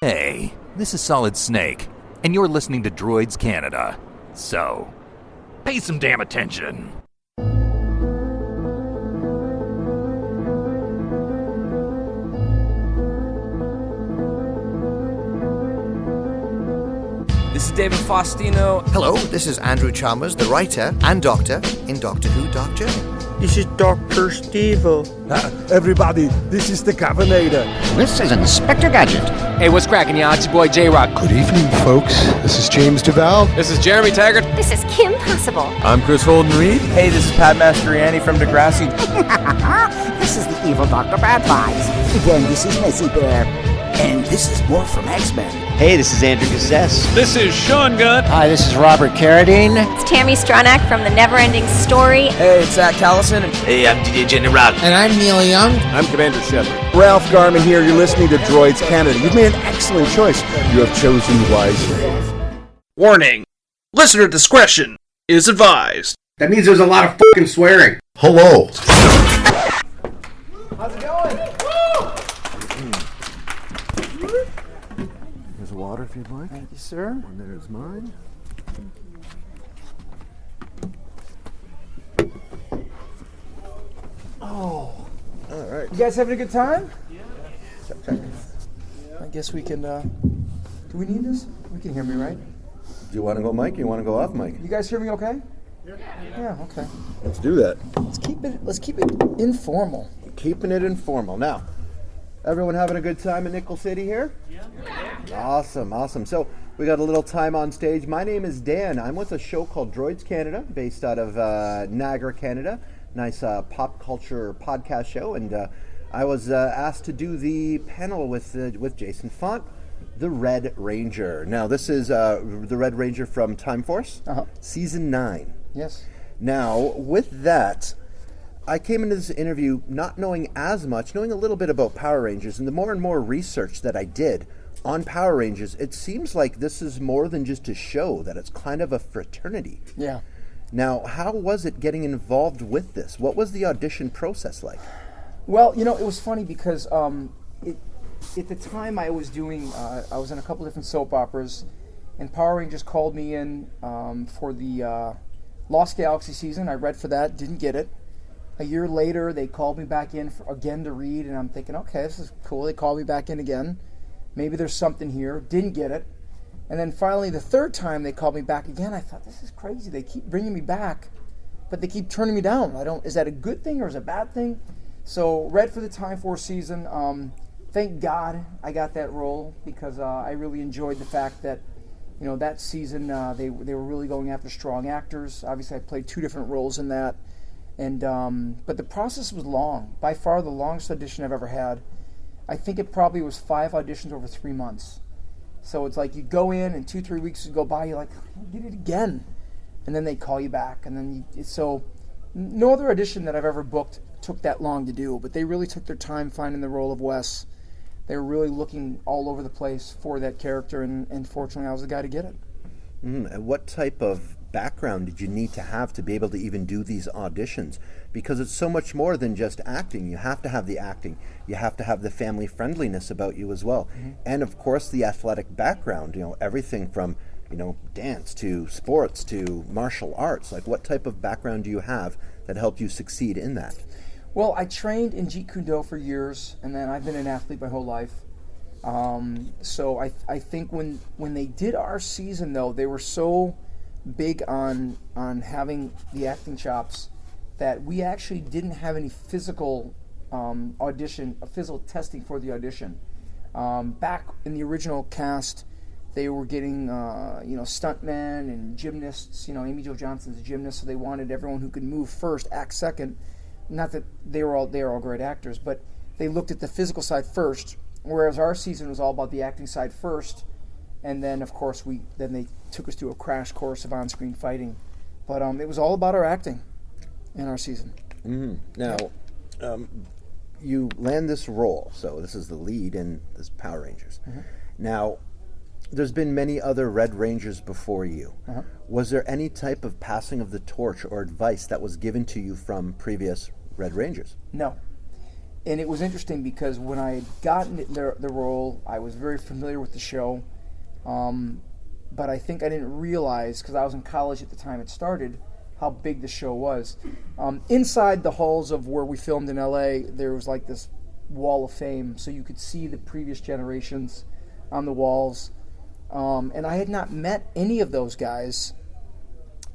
Hey, this is Solid Snake, and you're listening to Droids Canada. So, pay some damn attention. This is David Faustino. Hello, this is Andrew Chalmers, the writer and doctor in Doctor Who Dark Journey. This is Dr. Stevo. Everybody, this is the Cavernator. This is Inspector Gadget. Hey, what's cracking, y'all? It's your boy J-Rock. Good evening, folks. This is James Duval. This is Jeremy Taggart. This is Kim Possible. I'm Chris Holden-Reed. Hey, this is Pat Mastroianni from Degrassi. This is the evil Dr. Bad Vibes. Again, this is Messy Bear. And this is more from X-Men. Hey, this is Andrew Gazzess. This is Sean Gunn. Hi, this is Robert Carradine. It's Tammy Stronach from The Neverending Story. Hey, it's Zach Callison. Hey, I'm DJ Jenny Rock. And I'm Neil Young. I'm Commander Shepard. Ralph Garman here. You're listening to Droids Canada. You've made an excellent choice. You have chosen wisely. Warning. Listener discretion is advised. That means there's a lot of fucking swearing. Hello. How's it going? Here's water if you'd like. Thank you, sir. And there's mine. Oh. All right. You guys having a good time? Yeah. I guess we can, do we need this? We can hear me, right? Do you want to go mic? You want to go off mic? You guys hear me okay? Yeah, okay. Let's do that. Let's keep it informal. Keeping it informal. Now, everyone having a good time in Nickel City here? Yeah. Awesome. So, we got a little time on stage. My name is Dan. I'm with a show called Droids Canada, based out of Niagara, Canada. Nice pop culture podcast show. And I was asked to do the panel with Jason Faunt, the Red Ranger. Now, this is the Red Ranger from Time Force, Season 9. Yes. Now, with that, I came into this interview not knowing as much, knowing a little bit about Power Rangers, and the more and more research that I did on Power Rangers, it seems like this is more than just a show, that it's kind of a fraternity. Yeah. Now, how was it getting involved with this? What was the audition process like? Well, it was funny because at the time I was doing, I was in a couple different soap operas, and Power Rangers called me in for the Lost Galaxy season. I read for that, didn't get it. A year later, they called me back in again to read, and I'm thinking, okay, this is cool. They called me back in again. Maybe there's something here. Didn't get it. And then finally, the third time they called me back again, I thought, this is crazy. They keep bringing me back, but they keep turning me down. Is that a good thing or is it a bad thing? So, read for the Time Force season. Thank God I got that role because I really enjoyed the fact that, that season they were really going after strong actors. Obviously, I played 2 different roles in that. And but the process was long. By far the longest audition I've ever had. I think it probably was 5 auditions over 3 months. So it's like you go in and 2-3 weeks would go by, you're like, get it again. And then they call you back. And then so no other audition that I've ever booked took that long to do. But they really took their time finding the role of Wes. They were really looking all over the place for that character. And fortunately, I was the guy to get it. And what type of background did you need to have to be able to even do these auditions? Because it's so much more than just acting. You have to have the acting. You have to have the family friendliness about you as well. Mm-hmm. And of course the athletic background, everything from, dance to sports to martial arts. Like, what type of background do you have that helped you succeed in that? Well, I trained in Jeet Kune Do for years, and then I've been an athlete my whole life. So I think when they did our season, though, they were so big on having the acting chops that we actually didn't have any physical physical testing for the audition. Back in the original cast, they were getting stuntmen and gymnasts. Amy Jo Johnson's a gymnast, so they wanted everyone who could move first, act second. Not that they were all great actors, but they looked at the physical side first. Whereas our season was all about the acting side first, and then of course they took us through a crash course of on-screen fighting. But it was all about our acting in our season. Mm-hmm. Now, you land this role, so this is the lead in this Power Rangers. Mm-hmm. Now, there's been many other Red Rangers before you. Uh-huh. Was there any type of passing of the torch or advice that was given to you from previous Red Rangers? No. And it was interesting because when I had gotten the role, I was very familiar with the show, but I think I didn't realize, because I was in college at the time it started, how big the show was. Inside the halls of where we filmed in LA, there was like this wall of fame, so you could see the previous generations on the walls. And I had not met any of those guys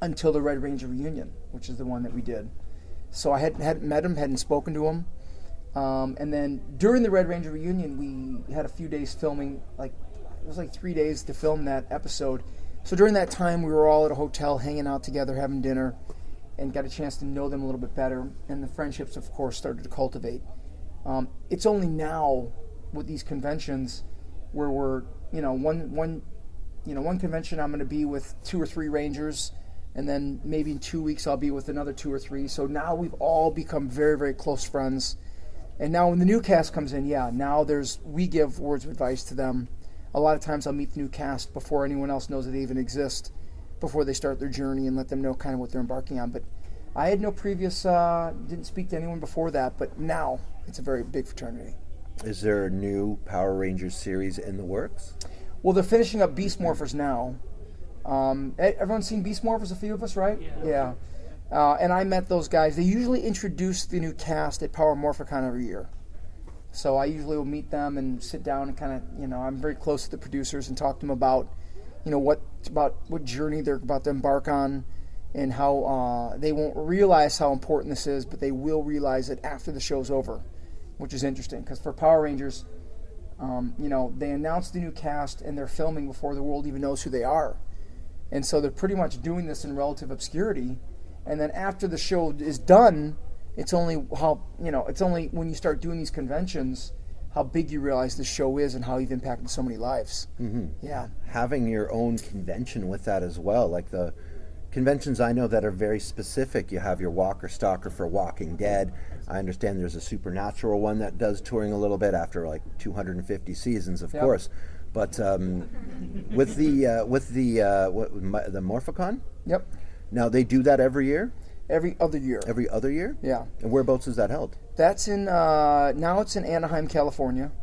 until the Red Ranger reunion, which is the one that we did. So I hadn't met them, hadn't spoken to them. And then during the Red Ranger reunion, we had a few days filming, it was like 3 days to film that episode. So during that time, we were all at a hotel hanging out together, having dinner, and got a chance to know them a little bit better. And the friendships, of course, started to cultivate. It's only now with these conventions where we're, one convention I'm going to be with 2 or 3 Rangers, and then maybe in 2 weeks I'll be with another 2 or 3. So now we've all become very, very close friends. And now when the new cast comes in, now we give words of advice to them. A lot of times I'll meet the new cast before anyone else knows that they even exist, before they start their journey, and let them know kind of what they're embarking on. But I had no previous, didn't speak to anyone before that, but now it's a very big fraternity. Is there a new Power Rangers series in the works? Well, they're finishing up Beast Morphers now. Everyone's seen Beast Morphers, a few of us, right? Yeah. And I met those guys. They usually introduce the new cast at Power Morphicon every year. So I usually will meet them and sit down and kind of, I'm very close to the producers and talk to them about, what journey they're about to embark on, and how they won't realize how important this is, but they will realize it after the show's over, which is interesting. Because for Power Rangers, they announce the new cast and they're filming before the world even knows who they are. And so they're pretty much doing this in relative obscurity. And then after the show is done, it's only when you start doing these conventions how big you realize the show is and how you've impacted so many lives. Mm-hmm. Yeah. Having your own convention with that as well, like the conventions I know that are very specific. You have your Walker Stalker for Walking Dead. I understand there's a Supernatural one that does touring a little bit after like 250 seasons, of course. But with the Morphicon? Yep. Now they do that every year? Every other year. Every other year? Yeah. And whereabouts is that held? That's in, now it's in Anaheim, California.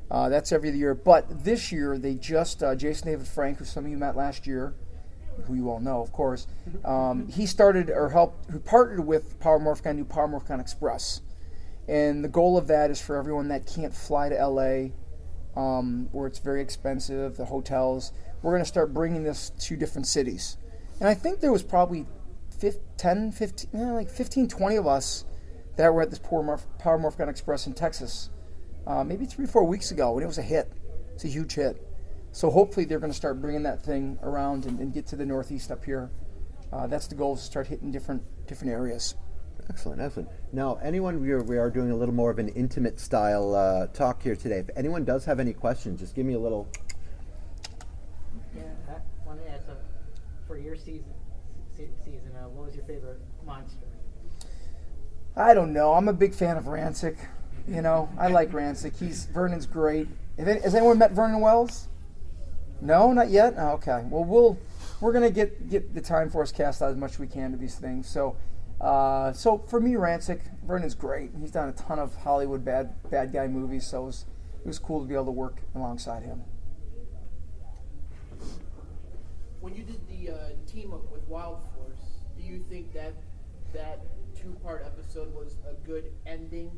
That's every year. But this year, they just, Jason David Frank, who some of you met last year, who you all know, of course, he started or who partnered with Power Morphicon, New Power Morphicon Express. And the goal of that is for everyone that can't fly to LA, where it's very expensive, the hotels. We're going to start bringing this to different cities. And I think there was probably 15, 20 of us that were at this Power Morphicon Express in Texas, maybe 3 or 4 weeks ago, and it was a hit. It's a huge hit. So hopefully they're going to start bringing that thing around and get to the Northeast up here. That's the goal, is to start hitting different areas. Excellent. Now, we are doing a little more of an intimate style talk here today. If anyone does have any questions, just give me a little. Yeah, I want to ask, for your season, what was your favorite monster? I don't know. I'm a big fan of Rancic. I like Rancic. Vernon's great. Has anyone met Vernon Wells? No, not yet? Oh, okay. Well, we're going to get the Time Force cast out as much as we can to these things. So for me, Rancic, Vernon's great. He's done a ton of Hollywood bad guy movies, so it was cool to be able to work alongside him. When you did the team up with Wild Force, do you think that 2-part episode was a good ending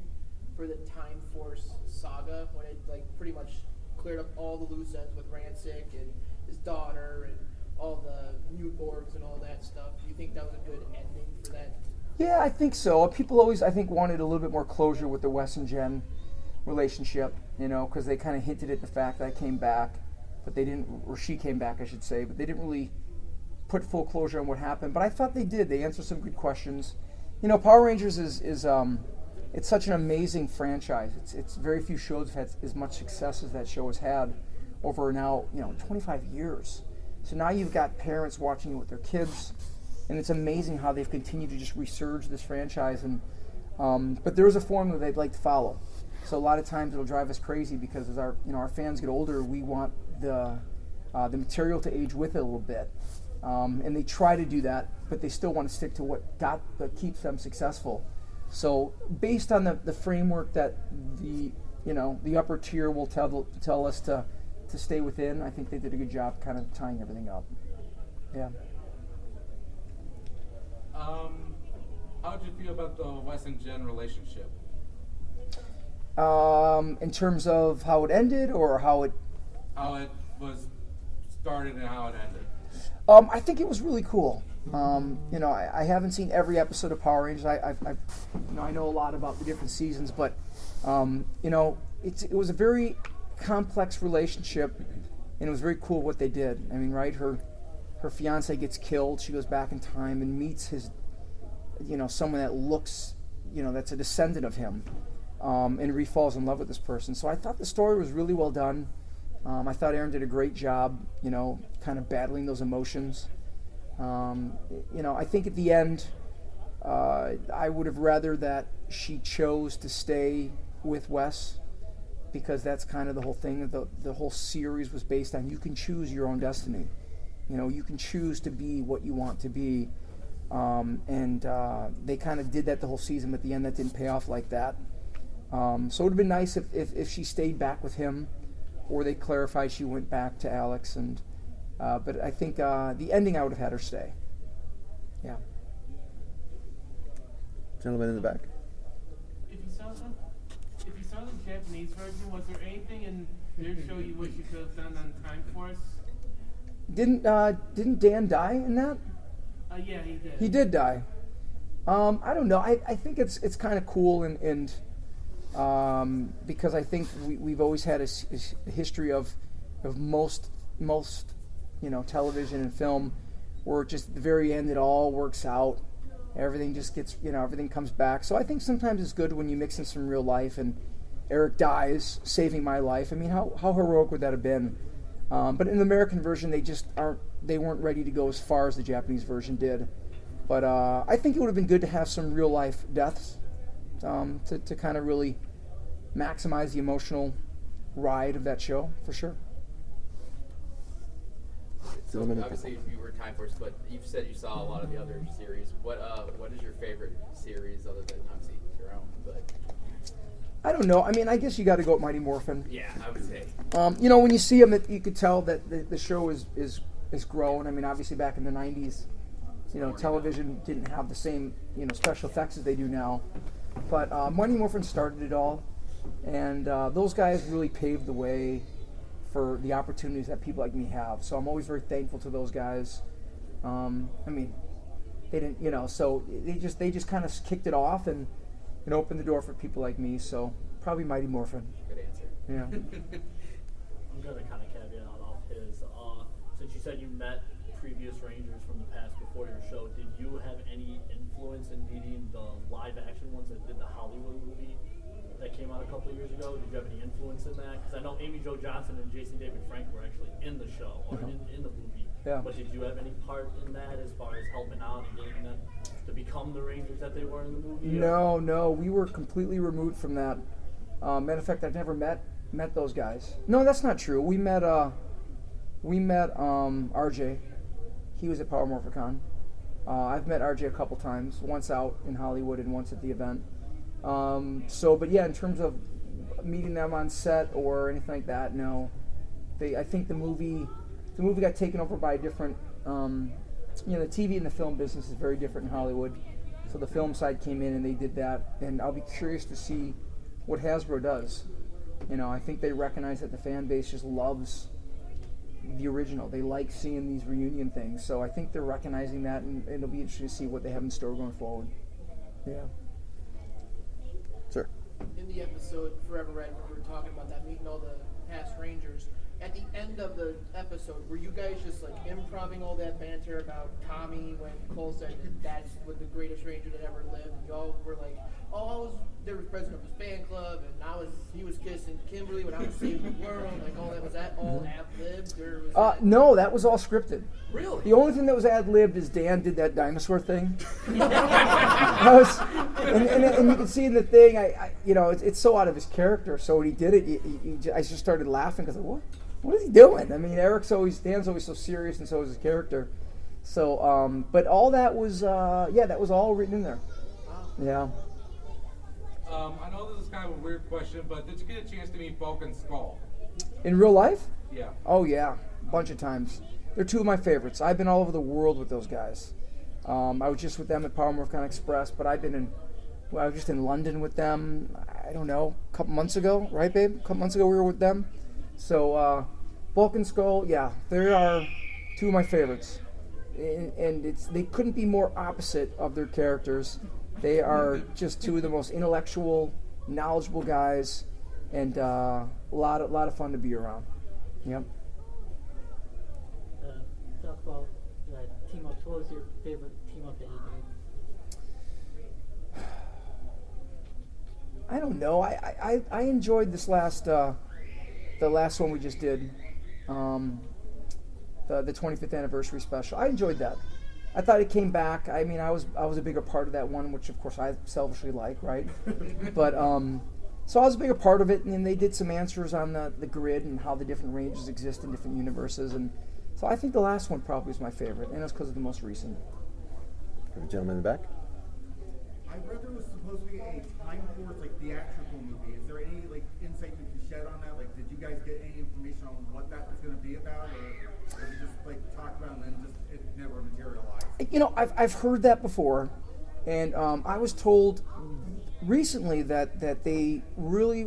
for the Time Force saga, when it pretty much cleared up all the loose ends with Rancic and his daughter and all the newborns and all that stuff? Do you think that was a good ending for that? Yeah, I think so. People always, I think, wanted a little bit more closure with the Wes and Jen relationship, because they kind of hinted at the fact that I came back, but they didn't, or she came back, I should say, but they didn't really put full closure on what happened. But I thought they did. They answered some good questions. Power Rangers is it's such an amazing franchise. It's very few shows have had as much success as that show has had over now 25 years. So now you've got parents watching it with their kids, and it's amazing how they've continued to just resurge this franchise. And but there is a formula they'd like to follow. So a lot of times it'll drive us crazy, because as our fans get older, we want the material to age with it a little bit, and they try to do that, but they still want to stick to what keeps them successful. So based on the framework that the upper tier will tell us to stay within, I think they did a good job kind of tying everything up. Yeah. How did you feel about the Wes and Jen relationship? In terms of how it ended, or how it was started and how it ended? I think it was really cool. I haven't seen every episode of Power Rangers. I know a lot about the different seasons, but it was a very complex relationship, and it was very cool what they did. I mean, right? Her fiance gets killed. She goes back in time and meets his, someone that looks, that's a descendant of him, and falls in love with this person. So I thought the story was really well done. I thought Aaron did a great job, kind of battling those emotions. I think at the end, I would have rather that she chose to stay with Wes, because that's kind of the whole thing. The whole series was based on you can choose your own destiny. You can choose to be what you want to be. And they kind of did that the whole season, but at the end that didn't pay off like that. So it would have been nice if she stayed back with him, or they clarified she went back to Alex. And but I think the ending I would have had her stay. Yeah. Gentleman in the back. If you saw the Japanese version, was there anything in their show you wish you could have done on Time Force? Didn't Dan die in that? Yeah, he did. He did die. I don't know. I think it's kind of cool, and because I think we've always had a history of most television and film where just at the very end it all works out. Everything just gets, everything comes back. So I think sometimes it's good when you mix in some real life, and Eric dies saving my life. I mean, how heroic would that have been? But in the American version, they weren't ready to go as far as the Japanese version did. But I think it would have been good to have some real life deaths to kind of really maximize the emotional ride of that show, for sure. So obviously you were Time Force, but you've said you saw a lot of the other series. What is your favorite series other than obviously your own? But I don't know. I mean, I guess you got to go with Mighty Morphin. Yeah, I would say. When you see them, you could tell that the show is grown. I mean, obviously back in the 90s, television didn't have the same special effects as they do now. But Mighty Morphin started it all, and those guys really paved the way for the opportunities that people like me have. So I'm always very thankful to those guys. I mean, they didn't, so they just kind of kicked it off and opened the door for people like me. So probably Mighty Morphin. Good answer. Yeah. I'm going to kind of caveat off his. Since you said you met previous Rangers from the past before your show, did you have any influence in meeting the live action ones that did the Hollywood movie that came out a couple of years ago? Did you have any influence in that? Because I know Amy Jo Johnson and Jason David Frank were actually in the show, or in the movie. Yeah. But did you have any part in that as far as helping out and getting them to become the Rangers that they were in the movie? No, we were completely removed from that. Matter of fact, I've never met those guys. No, that's not true. We met RJ. He was at Power Morphicon. I've met RJ a couple times, once out in Hollywood and once at the event. But yeah, in terms of meeting them on set or anything like that, no. I think the movie got taken over by a different, the TV and the film business is very different in Hollywood. So the film side came in and they did that, and I'll be curious to see what Hasbro does. I think they recognize that the fan base just loves the original. They like seeing these reunion things. So I think they're recognizing that, and it'll be interesting to see what they have in store going forward. Yeah. Sir. In the episode Forever Red, when we were talking about that, meeting all the past Rangers, at the end of the episode, were you guys just like improvising all that banter about Tommy when Cole said that that's what the greatest Ranger that ever lived? And y'all were like, there was president of his fan club, and he was kissing Kimberly when I was saving the world, like all that. Was that all ad-libbed, or was that... No, that was all scripted. Really? The only thing that was ad-libbed is Dan did that dinosaur thing. And you can see in the thing, it's so out of his character. So when he did it, I just started laughing because what is he doing? I mean, Dan's always so serious, and so is his character. So, but all that was, that was all written in there. Wow. Yeah. I know this is kind of a weird question, but did you get a chance to meet Bulk and Skull? In real life? Yeah. Oh yeah, a bunch of times. They're two of my favorites. I've been all over the world with those guys. I was just with them at Power Morph Con Express, but I was just in London with them. I don't know, a couple months ago, right, babe? A couple months ago we were with them. So Bulk and Skull, yeah, they are two of my favorites, and they couldn't be more opposite of their characters. They are just two of the most intellectual, knowledgeable guys, and a lot of fun to be around. Yep. Talk about team ups. What was your favorite team up that you did? I don't know. I enjoyed this last the last one we just did, the 25th anniversary special. I enjoyed that. I thought it came back. I mean, I was a bigger part of that one, which of course I selfishly like, right? But so I was a bigger part of it, and they did some answers on the grid and how the different ranges exist in different universes, and so I think the last one probably was my favorite, and it's because of the most recent. The gentleman in the back. I read there was supposed to be a Time Force theatrical movie. Is there any insight you can shed on that? Did you guys get any information on what that was going to be about, or was it just talked about and then just it never materialized? I've heard that before, and I was told recently that they really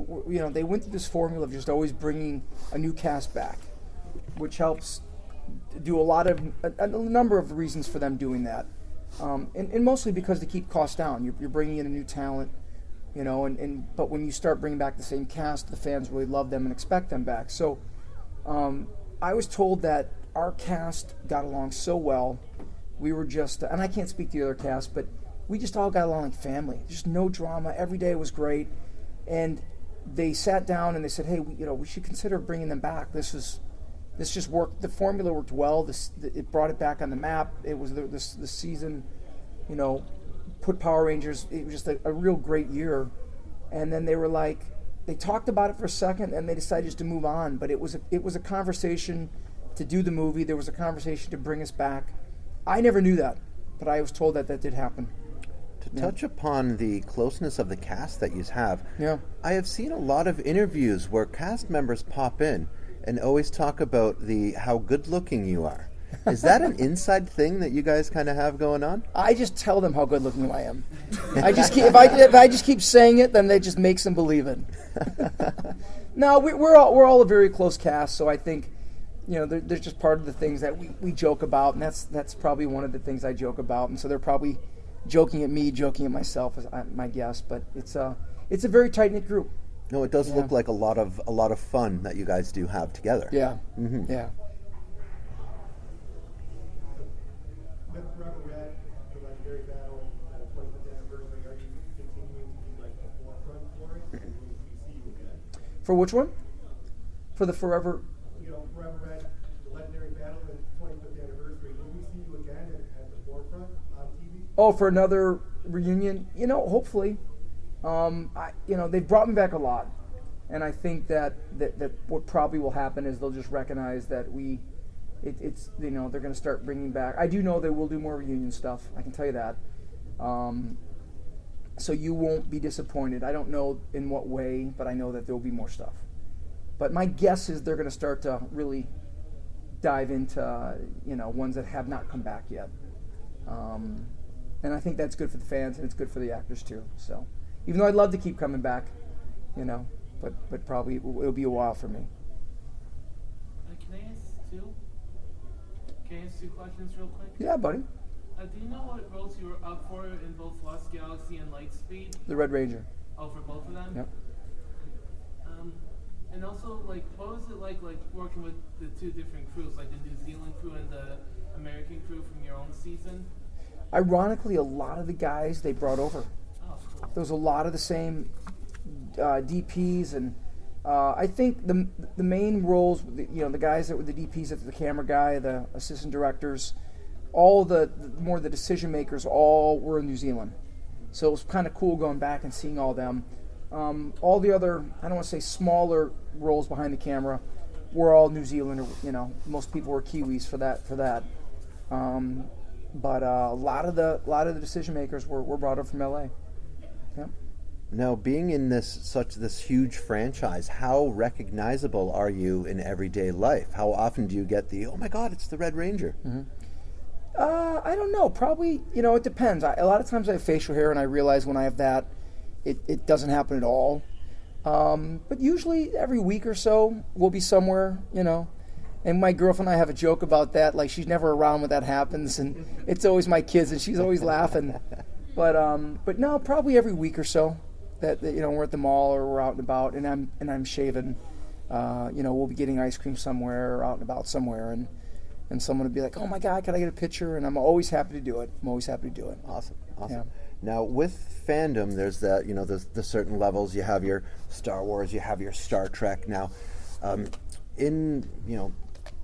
they went through this formula of just always bringing a new cast back, which helps do a number of reasons for them doing that. And mostly because to keep costs down. You're bringing in a new talent, but when you start bringing back the same cast, the fans really love them and expect them back. So I was told that our cast got along so well. We were just, and I can't speak to the other cast, but we just all got along like family. Just no drama. Every day was great. And they sat down and they said, hey, we should consider bringing them back. This just worked. The formula worked well. It brought it back on the map. It was the season, put Power Rangers. It was just a real great year. And then they talked about it for a second, and they decided just to move on. But it was a conversation to do the movie. There was a conversation to bring us back. I never knew that, but I was told that did happen. To touch upon the closeness of the cast that you have, I have seen a lot of interviews where cast members pop in and always talk about how good-looking you are. Is that an inside thing that you guys kind of have going on? I just tell them how good-looking I am. If I just keep saying it, then that just makes them believe it. No, we're all a very close cast, so I think there's just part of the things that we joke about, and that's probably one of the things I joke about, and so they're probably joking at me, joking at myself, as my guess. But it's a very tight-knit group. No, it does look like a lot of fun that you guys do have together. Yeah. Mm-hmm. Yeah. With Forever Red, the legendary battle, 25th anniversary, are you continuing to be the forefront for it? Or will we see you again? For which one? For the Forever. Forever Red, the legendary battle, and 25th anniversary. Will we see you again at the forefront on TV? Oh, for another reunion? Hopefully. They've brought me back a lot, and I think that what probably will happen is they'll just recognize that they're going to start bringing back. I do know they will do more reunion stuff. I can tell you that. So you won't be disappointed. I don't know in what way, but I know that there will be more stuff. But my guess is they're going to start to really dive into ones that have not come back yet. And I think that's good for the fans, and it's good for the actors too. So. Even though I'd love to keep coming back, but probably it'll be a while for me. Can I ask two questions real quick? Yeah, buddy. Do you know what roles you were up for in both Lost Galaxy and Lightspeed? The Red Ranger. Oh, for both of them? Yep. And also, what was it like working with the two different crews, like the New Zealand crew and the American crew from your own season? Ironically, a lot of the guys they brought over. There was a lot of the same DPs, and I think the main roles, the guys that were the DPs, the camera guy, the assistant directors, all the decision makers, all were in New Zealand. So it was kind of cool going back and seeing all them. All the other, I don't want to say smaller roles behind the camera, were all New Zealand. Most people were Kiwis for that. But a lot of the decision makers were brought up from LA. Yep. Now, being in this huge franchise, how recognizable are you in everyday life? How often do you get the, oh my God, it's the Red Ranger? Mm-hmm. I don't know. Probably, it depends. A lot of times I have facial hair, and I realize when I have that, it doesn't happen at all. But usually every week or so, we'll be somewhere, And my girlfriend and I have a joke about that. Like, she's never around when that happens, and it's always my kids, and she's always laughing. But no, probably every week or so that we're at the mall or we're out and about, and I'm shaving. We'll be getting ice cream somewhere or out and about somewhere, and someone would be like, "Oh my God, can I get a picture?" And I'm always happy to do it. Awesome. Yeah. Now, with fandom, there's that, the certain levels. You have your Star Wars, you have your Star Trek. Now,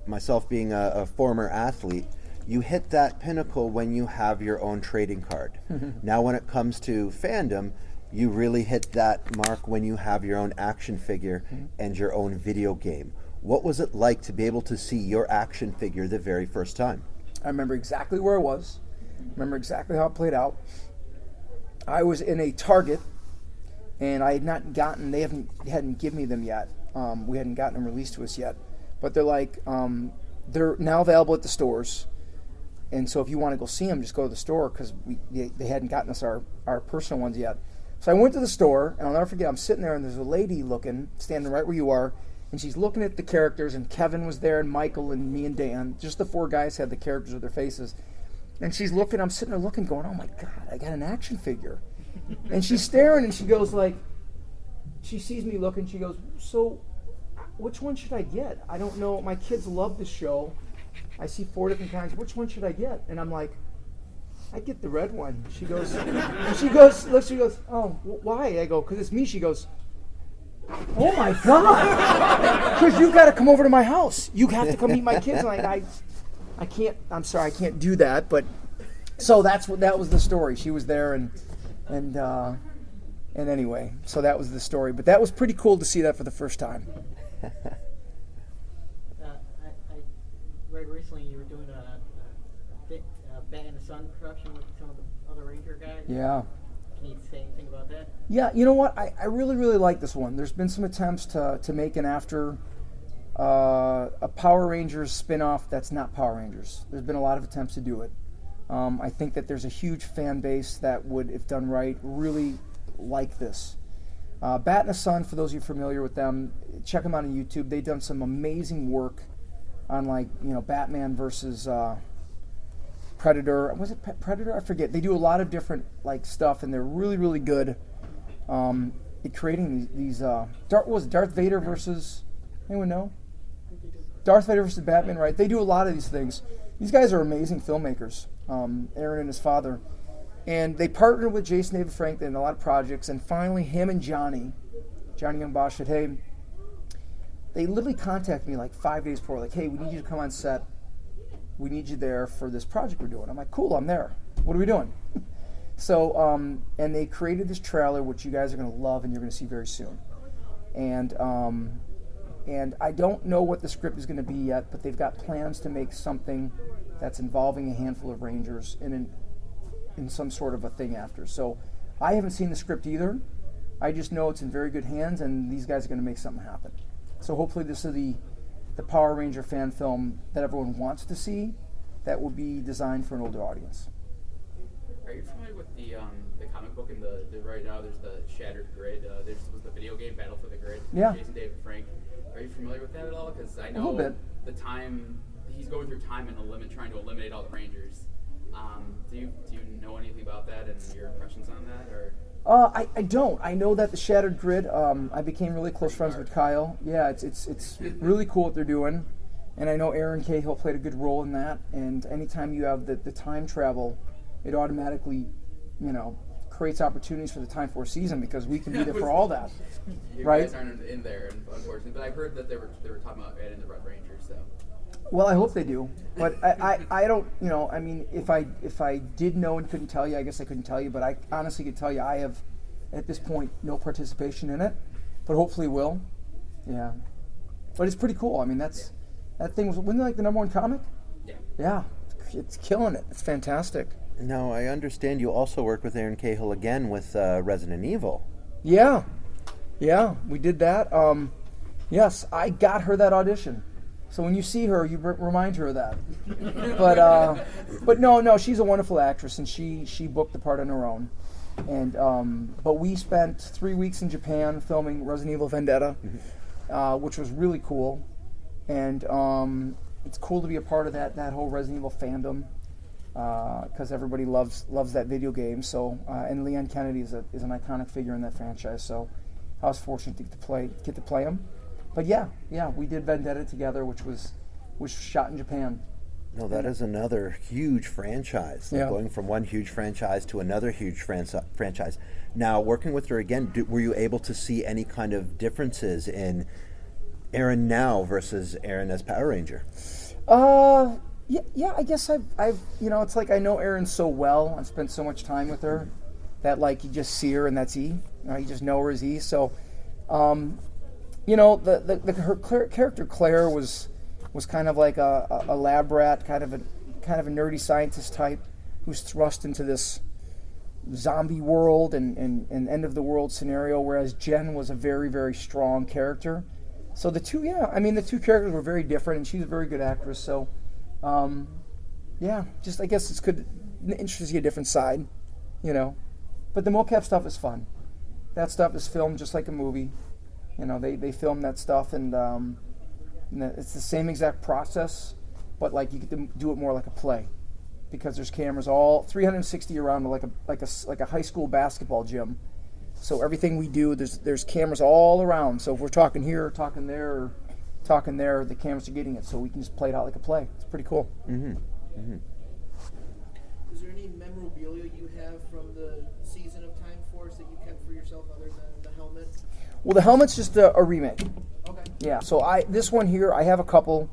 myself being a former athlete, you hit that pinnacle when you have your own trading card. Now, when it comes to fandom, you really hit that mark when you have your own action figure and your own video game. What was it like to be able to see your action figure the very first time? I remember exactly where I was. I remember exactly how it played out. I was in a Target, and I had not gotten, they hadn't given me them yet. We hadn't gotten them released to us yet. But they're like, they're now available at the stores. And so if you want to go see them, just go to the store, because they hadn't gotten us our personal ones yet. So I went to the store, and I'll never forget, I'm sitting there, and there's a lady standing right where you are, and she's looking at the characters, and Kevin was there, and Michael, and me, and Dan. Just the 4 guys had the characters with their faces. And she's looking, I'm sitting there looking, going, oh my God, I got an action figure. And she's staring, and she goes like, she sees me looking, she goes, so which one should I get? I don't know, my kids love the show. I see 4 different kinds, which one should I get? And I'm like, I get the red one. She goes, oh, why? I go, because it's me. She goes, oh my God, because you've got to come over to my house. You have to come meet my kids. And I can't, I'm sorry, I can't do that. But so that was the story. She was there, and anyway, so that was the story. But that was pretty cool to see that for the first time. I read recently you were doing a Bat in the Sun production with some of the other Ranger guys. Yeah. Can you say anything about that? Yeah, you know what? I really, really like this one. There's been some attempts to make an after a Power Rangers spin-off that's not Power Rangers. There's been a lot of attempts to do it. I think that there's a huge fan base that would, if done right, really like this. Bat in the Sun, for those of you familiar with them, check them out on YouTube. They've done some amazing work on, Batman versus Predator. Was it Predator? I forget. They do a lot of different stuff, and they're really, really good at creating these. Darth Vader versus? Anyone know? Darth Vader versus Batman, right? They do a lot of these things. These guys are amazing filmmakers. Aaron and his father, and they partnered with Jason David Franklin in a lot of projects. And finally, him and Johnny Young Bosch said, "Hey." They literally contacted me 5 days before, "Hey, we need you to come on set. We need you there for this project we're doing." I'm like, "Cool, I'm there. What are we doing?" So, and they created this trailer, which you guys are going to love and you're going to see very soon. And I don't know what the script is going to be yet, but they've got plans to make something that's involving a handful of Rangers in some sort of a thing after. So, I haven't seen the script either. I just know it's in very good hands, and these guys are going to make something happen. So hopefully this is the Power Ranger fan film that everyone wants to see, that will be designed for an older audience. Are you familiar with the comic book and the right now there's the Shattered Grid? There was the video game Battle for the Grid. Yeah. Jason David Frank. Are you familiar with that at all? Because I know a little bit. The time he's going through time and trying to eliminate all the Rangers. Do you know anything about that and your impressions on that, or? I don't. I know that the Shattered Grid, I became really close friends with Kyle. Yeah, it's really cool what they're doing. And I know Aaron Cahill played a good role in that. And anytime you have the time travel, it automatically, creates opportunities for the Time Force season, because we can be there for all that. You right? guys aren't in there, unfortunately. But I've heard that they were talking about adding the Red Rangers, so. Well, I hope they do, but I don't, if I did know and couldn't tell you, I guess I couldn't tell you, but I honestly could tell you I have, at this point, no participation in it, but hopefully will. Yeah. But it's pretty cool. That thing wasn't it the #1 comic? Yeah. Yeah. It's killing it. It's fantastic. Now, I understand you also work with Aaron Cahill again with Resident Evil. Yeah, we did that. Yes, I got her that audition. So when you see her, you remind her of that. But no, she's a wonderful actress, and she booked the part on her own. And but we spent 3 weeks in Japan filming Resident Evil Vendetta, which was really cool. And it's cool to be a part of that whole Resident Evil fandom, because everybody loves that video game. So and Leon Kennedy is an iconic figure in that franchise. So I was fortunate to get to play him. But yeah, we did Vendetta together, which was shot in Japan. No, that is another huge franchise. Like going from one huge franchise to another huge franchise. Now, working with her again, were you able to see any kind of differences in Erin now versus Erin as Power Ranger? Yeah. I guess I've it's like I know Erin so well. I've spent so much time with her that like you just see her and that's E. You just know her as E. So, her character Claire was kind of like a lab rat, kind of a nerdy scientist type who's thrust into this zombie world and end of the world scenario, whereas Jen was a very, very strong character. So the two characters were very different, and she's a very good actress. So, just I guess it's good, interesting to see a different side, But the mocap stuff is fun. That stuff is filmed just like a movie. They film that stuff, and it's the same exact process, but like you get to do it more like a play, because there's cameras all 360 around like a high school basketball gym. So everything we do, there's cameras all around. So if we're talking here, or talking there, or talking there, the cameras are getting it. So we can just play it out like a play. It's pretty cool. Is there any memorabilia you have from the season of Time Force that you kept for yourself other than the helmet? Well, the helmet's just a remake. Okay. Yeah. So this one here, I have a couple.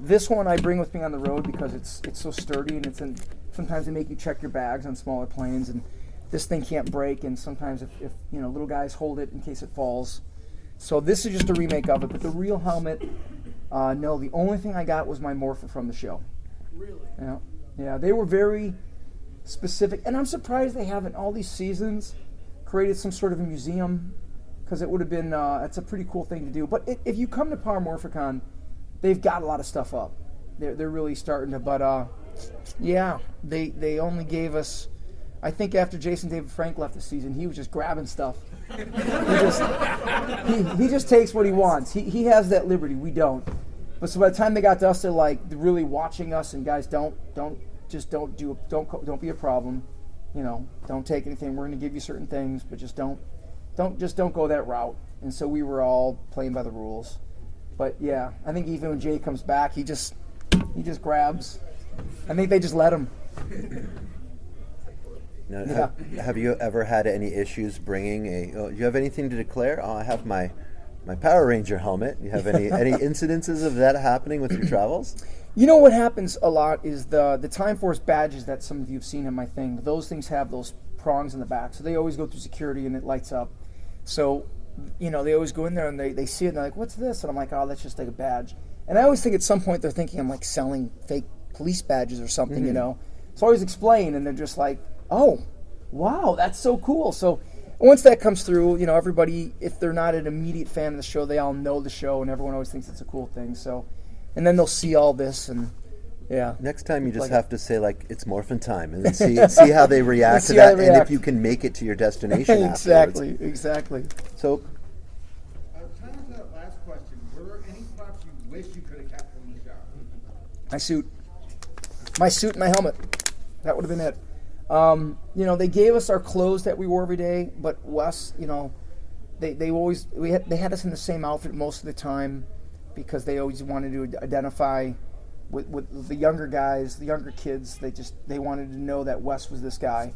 This one I bring with me on the road because it's so sturdy, and sometimes they make you check your bags on smaller planes, and this thing can't break, and sometimes if little guys hold it in case it falls. So this is just a remake of it, but the real helmet, no, the only thing I got was my morpher from the show. Really? Yeah, they were very specific, and I'm surprised they haven't all these seasons created some sort of a museum, because it would have been, it's a pretty cool thing to do. But if you come to Power Morphicon, they've got a lot of stuff up. They're really starting to, but they only gave us, I think after Jason David Frank left the season, he was just grabbing stuff. He just takes what he wants. He has that liberty. We don't. But so by the time they got to us, they're like really watching us, and guys, don't be a problem. Don't take anything. We're going to give you certain things, but just don't go that route. And so we were all playing by the rules. But yeah, I think even when Jay comes back, he just grabs. I think they just let him. Now, have you ever had any issues bringing do you have anything to declare? I have my Power Ranger helmet. You have any incidences of that happening with your travels? What happens a lot is the Time Force badges that some of you have seen in my thing. Those things have those prongs in the back, so they always go through security and it lights up. So, they always go in there and they see it and they're like, "What's this?" And I'm like, "Oh, that's just like a badge." And I always think at some point they're thinking I'm like selling fake police badges or something, So I always explain, and they're just like, "Oh, wow, that's so cool." So once that comes through, everybody, if they're not an immediate fan of the show, they all know the show, and everyone always thinks it's a cool thing. So, and then they'll see all this, and yeah. Next time you just have to say it's morphin' time, and then see how they react to that, and if you can make it to your destination afterwards. Exactly. So, time for that last question. Were there any props you wish you could have kept from the show? My suit and my helmet. That would have been it. They gave us our clothes that we wore every day, but Wes, they had us in the same outfit most of the time, because they always wanted to identify with the younger guys, the younger kids. They wanted to know that Wes was this guy.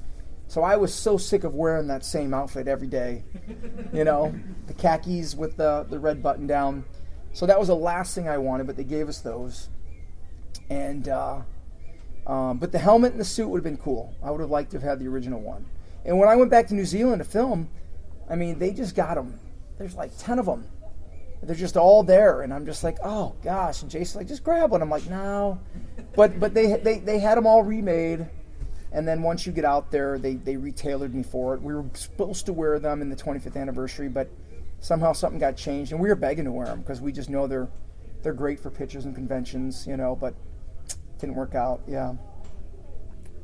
So I was so sick of wearing that same outfit every day, the khakis with the red button down. So that was the last thing I wanted, but they gave us those. And but the helmet and the suit would have been cool. I would have liked to have had the original one. And when I went back to New Zealand to film, they just got them. There's like 10 of them. They're just all there, and I'm just like, oh gosh. And Jason's like, just grab one. I'm like, no. But they had them all remade, And then once you get out there, they retailored me for it. We were supposed to wear them in the 25th anniversary, but somehow something got changed, and we were begging to wear them because we just know they're great for pictures and conventions, but didn't work out. Yeah.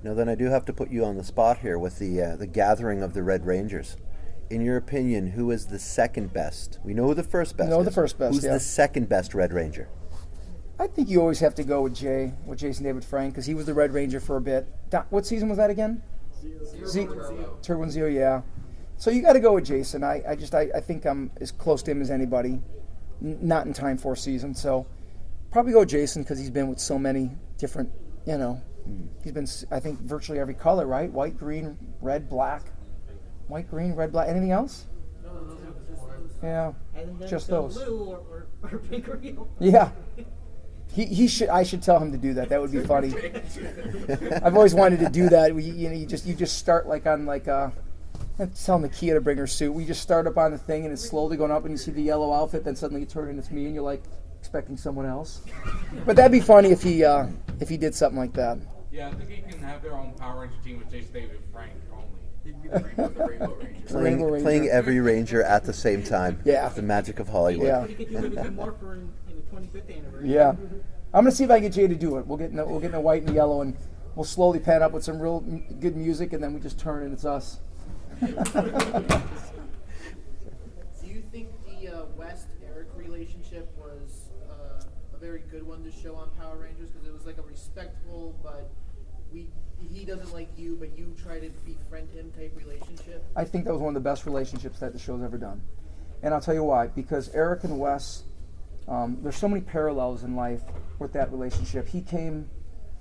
Now then, I do have to put you on the spot here with the gathering of the Red Rangers. In your opinion, who is the second best? We know who the first best is. The first best, Who's yeah. the second best Red Ranger? I think you always have to go with Jason David Frank, because he was the Red Ranger for a bit. What season was that again? Turbo and Zero, yeah. So you got to go with Jason. I think I'm as close to him as anybody. Not in Time Force season, so probably go with Jason because he's been with so many different, He's been, I think, virtually every color, right? White, green, red, black. White, green, red, black. Anything else? No, yeah, just those. Blue or pink or yellow. Yeah. He should. I should tell him to do that. That would be funny. I've always wanted to do that. You just start tell Nakia to bring her suit. We just start up on the thing and it's slowly going up, and you see the yellow outfit. Then suddenly you turn and it's me, and you're like expecting someone else. But that'd be funny if he did something like that. Yeah, I think he can have their own Power Ranger team with Jason David Frank only. He'd be the Rainbow Ranger. Playing every Ranger at the same time. Yeah. The magic of Hollywood. Yeah. He could do maybe more for in the 25th anniversary. Yeah. I'm going to see if I can get Jay to do it. We'll get in the white and the yellow, and we'll slowly pan up with some real good music, and then we just turn and it's us. Do you think the West-Eric relationship was a very good one to show on Power Rangers? Because it was like a respectful, but he doesn't like you, but you try to befriend him type relationship? I think that was one of the best relationships that the show's ever done. And I'll tell you why. Because Eric and Wes, there's so many parallels in life with that relationship. He came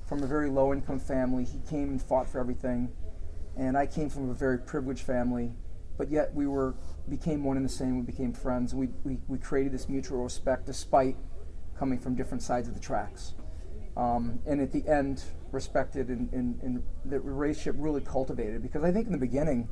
from a very low-income family. He came and fought for everything. And I came from a very privileged family. But yet we became one and the same. We became friends. We created this mutual respect despite coming from different sides of the tracks. And at the end, respected and the relationship really cultivated. Because I think in the beginning,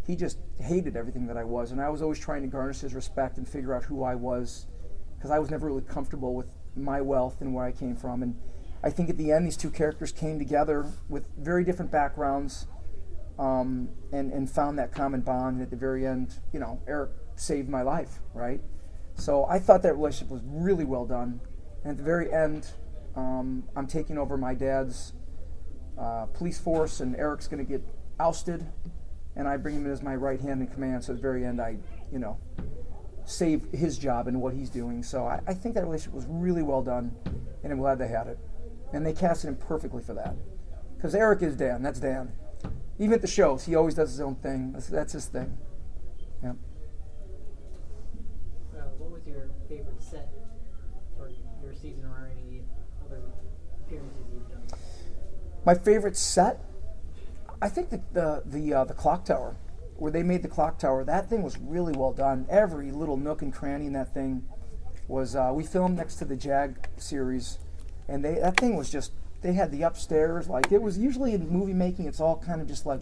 he just hated everything that I was. And I was always trying to garnish his respect and figure out who I was. Because I was never really comfortable with my wealth and where I came from. And I think at the end, these two characters came together with very different backgrounds and found that common bond. And at the very end, Eric saved my life, right? So I thought that relationship was really well done. And at the very end, I'm taking over my dad's police force, and Eric's going to get ousted, and I bring him in as my right hand in command. So at the very end, I, save his job and what he's doing. So I think that relationship was really well done, and I'm glad they had it. And they casted him perfectly for that. Because Eric is Dan. That's Dan. Even at the shows, he always does his own thing. That's his thing. Yeah. What was your favorite set for your season, or any other appearances you've done? My favorite set? I think the clock tower, where they made the clock tower. That thing was really well done. Every little nook and cranny in that thing was. We filmed next to the JAG series, and that thing was just. They had the upstairs, like it was usually in movie making. It's all kind of just like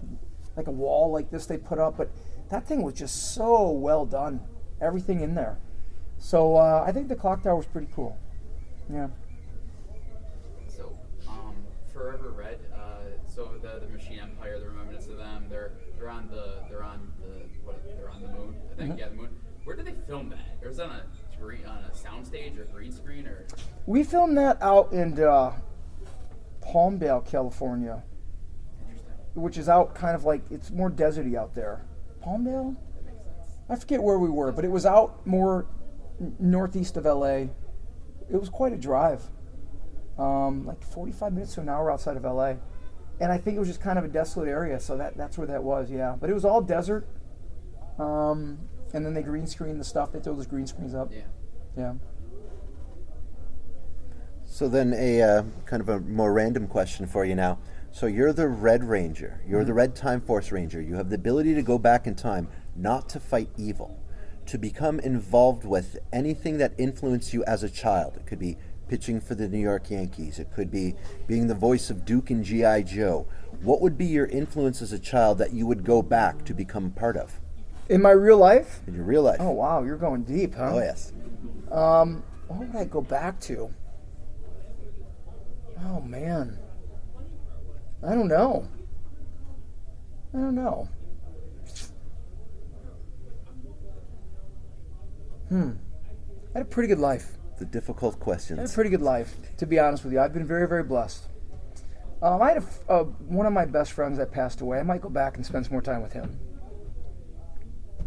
a wall like this they put up, but that thing was just so well done. Everything in there. So I think the clock tower was pretty cool. Yeah. So, Forever Red. So the Machine Empire, the remnants of them, they're on the moon. I think the moon. Where did they film that? Or was that on a soundstage or green screen or? We filmed that out in Palmdale, California, which is out kind of like it's more deserty out there. Palmdale? That makes sense. I forget where we were, but it was out more northeast of LA. It was quite a drive, like 45 minutes to an hour outside of LA. And I think it was just kind of a desolate area, so that's where that was, yeah. But it was all desert, and then they green screened the stuff. They throw those green screens up. Yeah. So then a kind of a more random question for you now. So you're the Red Ranger. You're the Red Time Force Ranger. You have the ability to go back in time, not to fight evil, to become involved with anything that influenced you as a child. It could be pitching for the New York Yankees. It could be being the voice of Duke in G.I. Joe. What would be your influence as a child that you would go back to become part of? In my real life? In your real life. Oh, wow. You're going deep, huh? Oh, yes. What would I go back to? Oh, man. I don't know. I had a pretty good life. The difficult questions. I had a pretty good life, to be honest with you. I've been very, very blessed. I had one of my best friends that passed away. I might go back and spend some more time with him.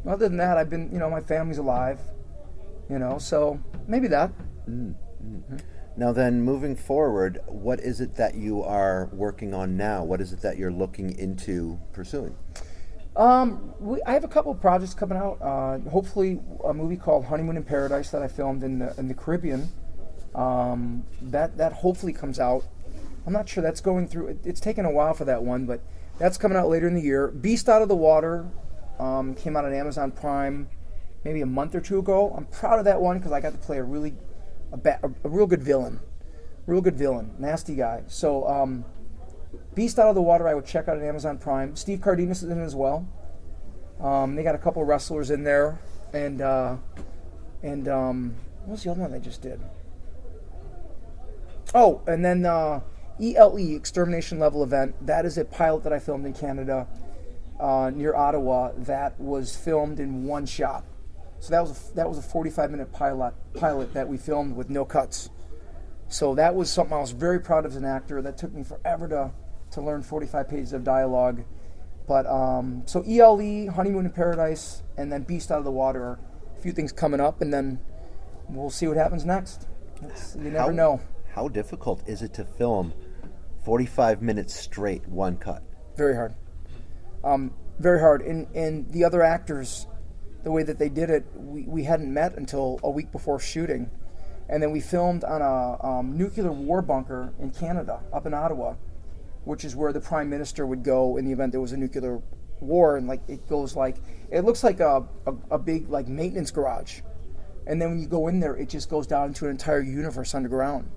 Other than that, I've been, my family's alive, so maybe that. Now then, moving forward, what is it that you are working on now? What is it that you're looking into pursuing? I have a couple of projects coming out. Hopefully, a movie called Honeymoon in Paradise that I filmed in the Caribbean. That hopefully comes out. I'm not sure that's going through. It's taken a while for that one, but that's coming out later in the year. Beast Out of the Water came out on Amazon Prime maybe a month or two ago. I'm proud of that one because I got to play a real good villain, nasty guy. So Beast Out of the Water I would check out on Amazon Prime. Steve Cardenas is in it as well. They got a couple of wrestlers in there, and what was the other one they just did? Oh, and then ELE, Extermination Level Event. That is a pilot that I filmed in Canada near Ottawa. That was filmed in one shot. So that was a 45-minute pilot that we filmed with no cuts. So that was something I was very proud of as an actor. That took me forever to learn 45 pages of dialogue. But so ELE, Honeymoon in Paradise, and then Beast Out of the Water are a few things coming up, and then we'll see what happens next. You never know. How difficult is it to film 45 minutes straight, one cut? Very hard. Very hard. And the other actors, the way that they did it, we hadn't met until a week before shooting. And then we filmed on a nuclear war bunker in Canada, up in Ottawa, which is where the Prime Minister would go in the event there was a nuclear war. And it looks like a big maintenance garage. And then when you go in there, it just goes down into an entire universe underground.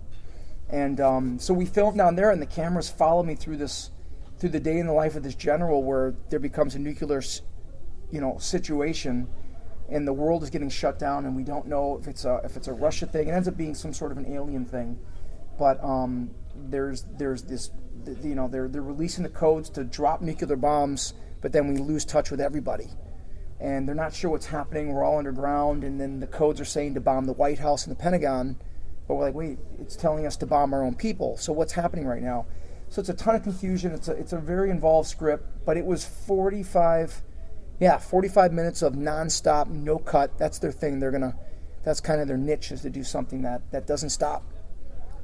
And so we filmed down there, and the cameras follow me through the day in the life of this general, where there becomes a nuclear, situation, and the world is getting shut down, and we don't know if it's a Russia thing. It ends up being some sort of an alien thing, but there's this, they're releasing the codes to drop nuclear bombs, but then we lose touch with everybody, and they're not sure what's happening. We're all underground, and then the codes are saying to bomb the White House and the Pentagon. But we're like, wait, it's telling us to bomb our own people. So what's happening right now? So it's a ton of confusion. It's a very involved script, but it was 45 minutes of nonstop, no cut. That's their thing. That's kind of their niche, is to do something that doesn't stop.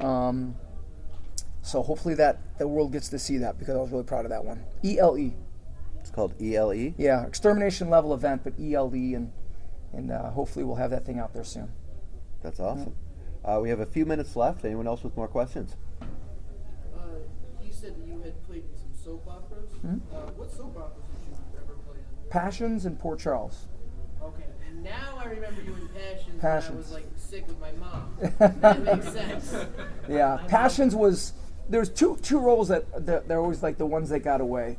So hopefully that the world gets to see that, because I was really proud of that one. ELE. It's called ELE? Yeah, Extermination Level Event, but ELE, and hopefully we'll have that thing out there soon. That's awesome. We have a few minutes left. Anyone else with more questions? You said that you had played in some soap operas. What soap operas did you ever play in? Passions and Port Charles. Okay, and now I remember you in Passions. Passions. When I was sick with my mom. That makes sense. Yeah, Passions was, there's two roles that they're always the ones that got away.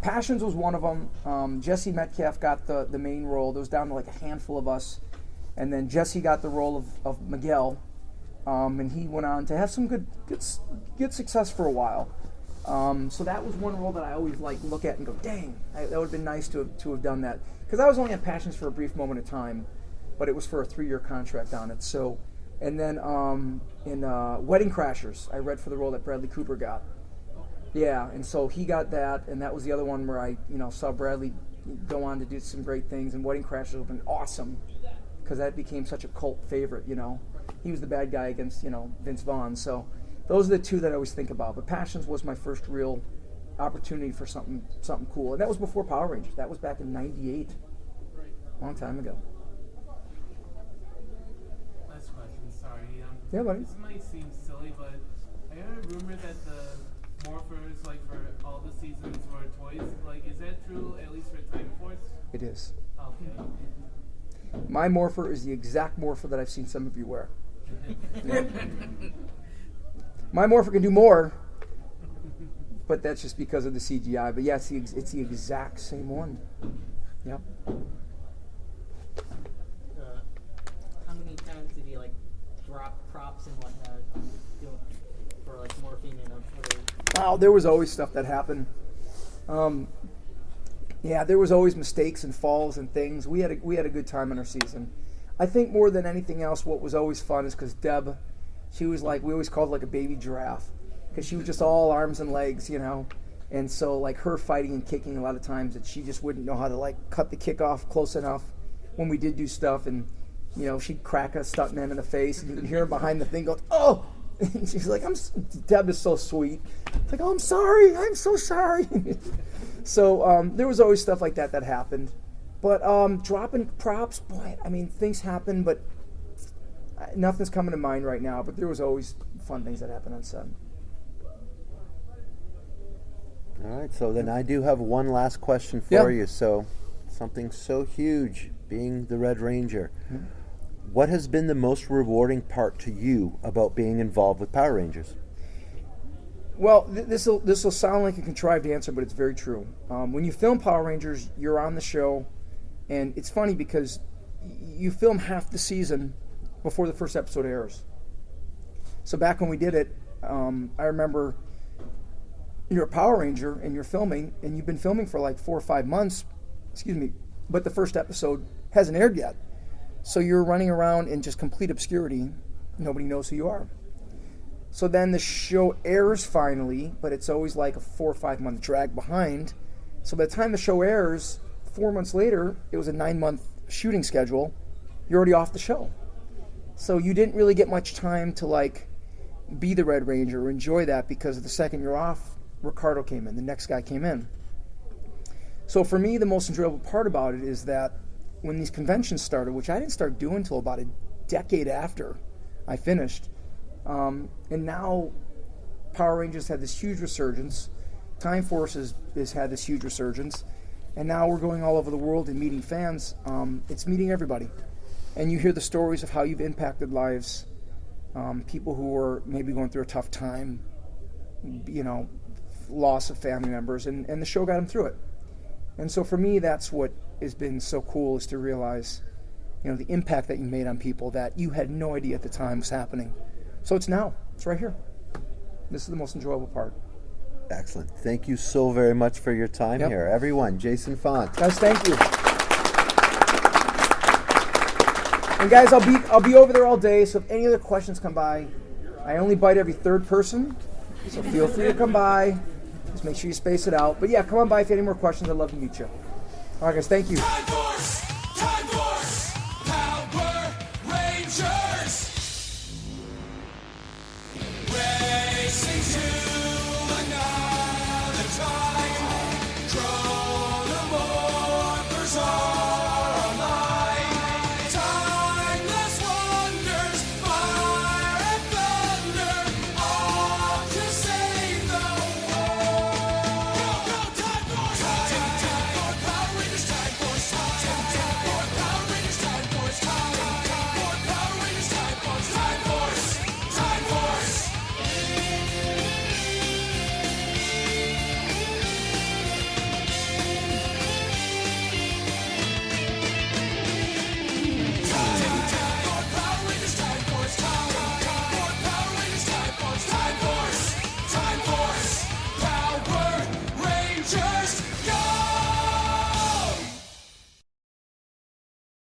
Passions was one of them. Jesse Metcalf got the main role. There was down to a handful of us. And then Jesse got the role of Miguel, and he went on to have some good success for a while. So that was one role that I always look at and go, dang, that would have been nice to have done that. Because I was only on Passions for a brief moment of time, but it was for a 3-year contract on it. So, and then in Wedding Crashers, I read for the role that Bradley Cooper got. Yeah, and so he got that, and that was the other one where I saw Bradley go on to do some great things, and Wedding Crashers would have been awesome, because that became such a cult favorite, He was the bad guy against, Vince Vaughn. So those are the two that I always think about. But Passions was my first real opportunity for something cool. And that was before Power Rangers. That was back in '98. A long time ago. Last question, sorry. Yeah, buddy. This might seem silly, but I heard a rumor that the morphers, for all the seasons, were toys. Is that true, at least for Time Force? It is. Okay. My morpher is the exact morpher that I've seen some of you wear. My morpher can do more, but that's just because of the CGI. But yeah, it's the exact same one. Yep. How many times did he drop props and whatnot? for like morphine and other? Wow, there was always stuff that happened. Yeah, there was always mistakes and falls and things. We had a good time in our season. I think more than anything else, what was always fun is because Deb, she was like, we always called her like a baby giraffe because she was just all arms and legs, you know. And so like her fighting and kicking a lot of times that she just wouldn't know how to like cut the kick off close enough when we did do stuff. And, you know, she'd crack a stuntman in the face and you could hear her behind the thing go, oh! And she's like, Deb is so sweet. It's like, oh, I'm sorry. I'm so sorry. So there was always stuff like that happened. But dropping props, boy, I mean, things happen, but nothing's coming to mind right now. But there was always fun things that happened on set. All right, so then I do have one last question for you. So something so huge, being the Red Ranger. Mm-hmm. What has been the most rewarding part to you about being involved with Power Rangers? Well, this will sound like a contrived answer, but it's very true. When you film Power Rangers, you're on the show, and it's funny because you film half the season before the first episode airs. So back when we did it, I remember you're a Power Ranger and you're filming, and you've been filming for like 4 or 5 months, but the first episode hasn't aired yet. So you're running around in just complete obscurity. Nobody knows who you are. So then the show airs finally, but it's always like a 4 or 5 month drag behind. So by the time the show airs, 4 months later, it was a 9-month shooting schedule. You're already off the show. So you didn't really get much time to like be the Red Ranger or enjoy that, because the second you're off, Ricardo came in, the next guy came in. So for me, the most enjoyable part about it is that when these conventions started, which I didn't start doing until about a decade after I finished, and now Power Rangers had this huge resurgence, Time Force has had this huge resurgence, and now we're going all over the world and meeting fans. It's meeting everybody. And you hear the stories of how you've impacted lives, people who are maybe going through a tough time, you know, loss of family members, and the show got them through it. And so for me, that's what has been so cool, is to realize, you know, the impact that you made on people that you had no idea at the time was happening. So it's now. It's right here. This is the most enjoyable part. Excellent. Thank you so very much for your time here. Everyone, Jason Faunt. Guys, thank you. And guys, I'll be over there all day, so if any other questions come by, I only bite every third person, so feel free to come by. Just make sure you space it out. But yeah, come on by if you have any more questions. I'd love to meet you. All right, guys, thank you.